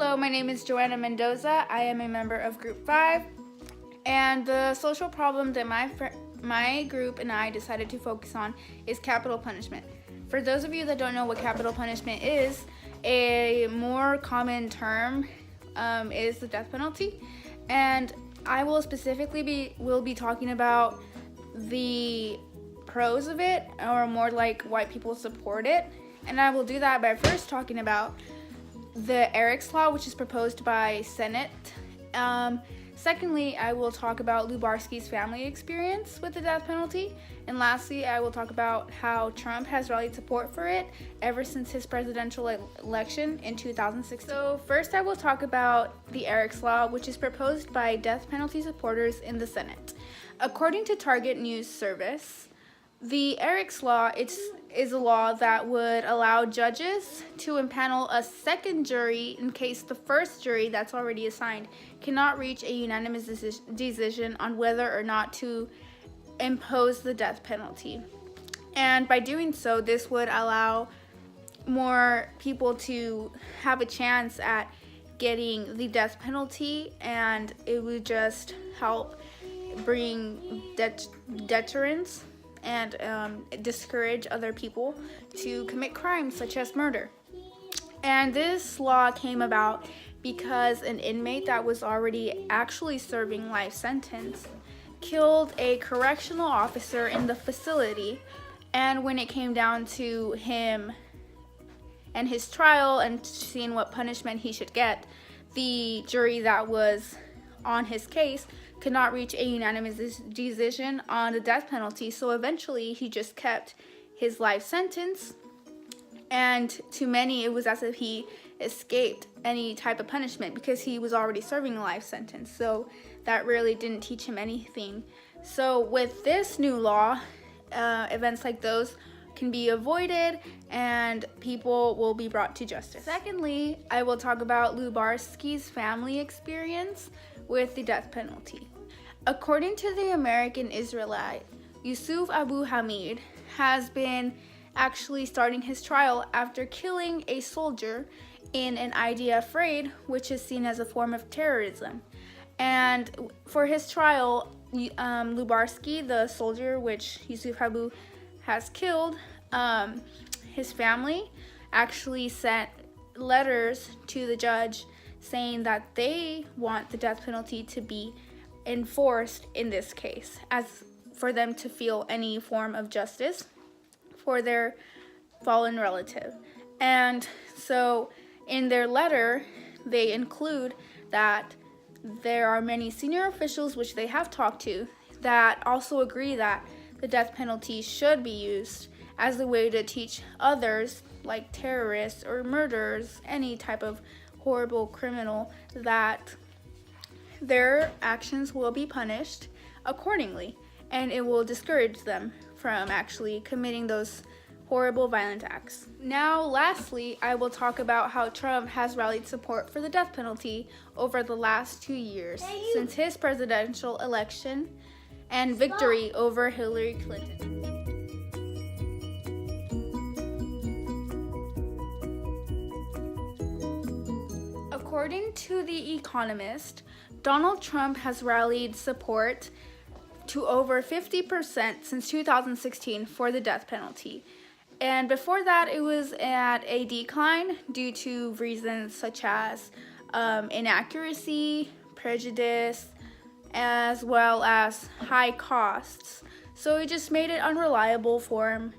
Hello, my name is Joanna Mendoza. I am a member of Group 5, and the social problem that my group and I decided to focus on is capital punishment. For those of you that don't know what capital punishment is, a more common term is the death penalty, and I will specifically be talking about the pros of it, or more like why people support it. And I will do that by first talking about the Eric's Law, which is proposed by Senate. Secondly, I will talk about Lubarsky's family experience with the death penalty. And lastly, I will talk about how Trump has rallied support for it ever since his presidential election in 2016. So first, I will talk about the Eric's Law, which is proposed by death penalty supporters in the Senate. According to Target News Service, the Eric's Law is a law that would allow judges to impanel a second jury in case the first jury that's already assigned cannot reach a unanimous decision on whether or not to impose the death penalty. And by doing so, this would allow more people to have a chance at getting the death penalty, and it would just help bring deterrence and discourage other people to commit crimes such as murder. And this law came about because an inmate that was already actually serving life sentence killed a correctional officer in the facility. And when it came down to him and his trial and seeing what punishment he should get, the jury that was on his case could not reach a unanimous decision on the death penalty. So eventually he just kept his life sentence, and to many it was as if he escaped any type of punishment because he was already serving a life sentence. So that really didn't teach him anything. So with this new law, events like those can be avoided and people will be brought to justice. Secondly, I will talk about Lubarsky's family experience with the death penalty. According to the American Israelite, Yusuf Abu Hamid has been actually starting his trial after killing a soldier in an IDF raid, which is seen as a form of terrorism. And for his trial, Lubarsky, the soldier which Yusuf Abu has killed, his family actually sent letters to the judge saying that they want the death penalty to be enforced in this case, as for them to feel any form of justice for their fallen relative. And so in their letter, they include that there are many senior officials which they have talked to that also agree that the death penalty should be used as a way to teach others, like terrorists or murderers, any type of horrible criminal, that their actions will be punished accordingly, and it will discourage them from actually committing those horrible violent acts. Now, lastly, I will talk about how Trump has rallied support for the death penalty over the last 2 years since his presidential election and victory over Hillary Clinton. According to The Economist, Donald Trump has rallied support to over 50% since 2016 for the death penalty. And before that, it was at a decline due to reasons such as inaccuracy, prejudice, as well as high costs. So it just made it an unreliable form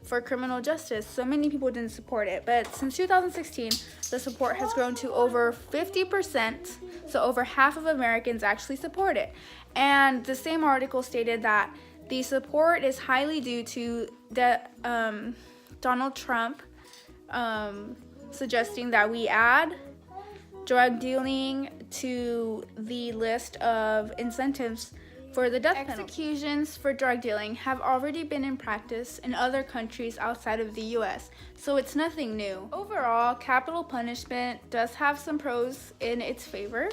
for criminal justice. So many people didn't support it. But since 2016, the support has grown to over 50%. So over half of Americans actually support it. And the same article stated that the support is highly due to Donald Trump suggesting that we add drug dealing to the list of incentives for the death penalty. Executions for drug dealing have already been in practice in other countries outside of the US, so it's nothing new. Overall, capital punishment does have some pros in its favor,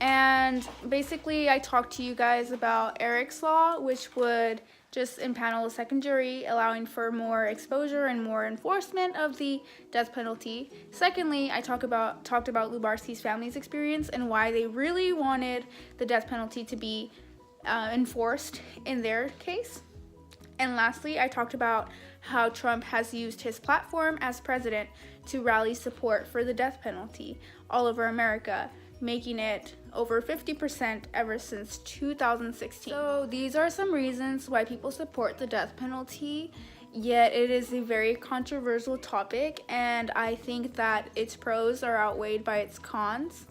And basically, I talked to you guys about Eric's Law, which would just impanel a second jury, allowing for more exposure and more enforcement of the death penalty. Secondly, I talked about Lubarsky's family's experience and why they really wanted the death penalty to be enforced in their case. And lastly, I talked about how Trump has used his platform as president to rally support for the death penalty all over America, making it over 50% ever since 2016. So these are some reasons why people support the death penalty, yet it is a very controversial topic, and I think that its pros are outweighed by its cons.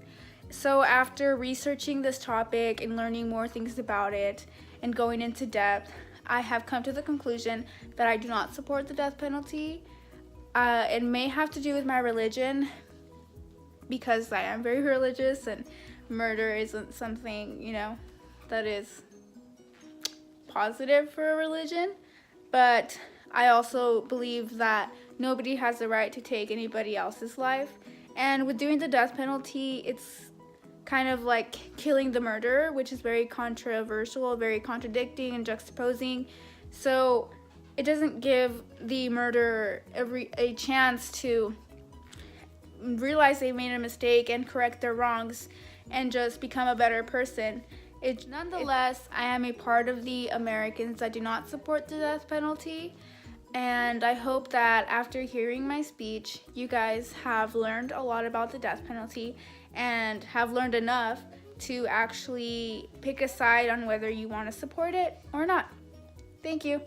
So after researching this topic and learning more things about it and going into depth, I have come to the conclusion that I do not support the death penalty. It may have to do with my religion, because I am very religious and murder isn't something, that is positive for a religion. But I also believe that nobody has the right to take anybody else's life. And with doing the death penalty, it's kind of like killing the murderer, which is very controversial, very contradicting and juxtaposing. So it doesn't give the murderer a chance to realize they made a mistake and correct their wrongs and just become a better person. Nonetheless, I am a part of the Americans that do not support the death penalty, and I hope that after hearing my speech, you guys have learned a lot about the death penalty and have learned enough to actually pick a side on whether you want to support it or not. Thank you.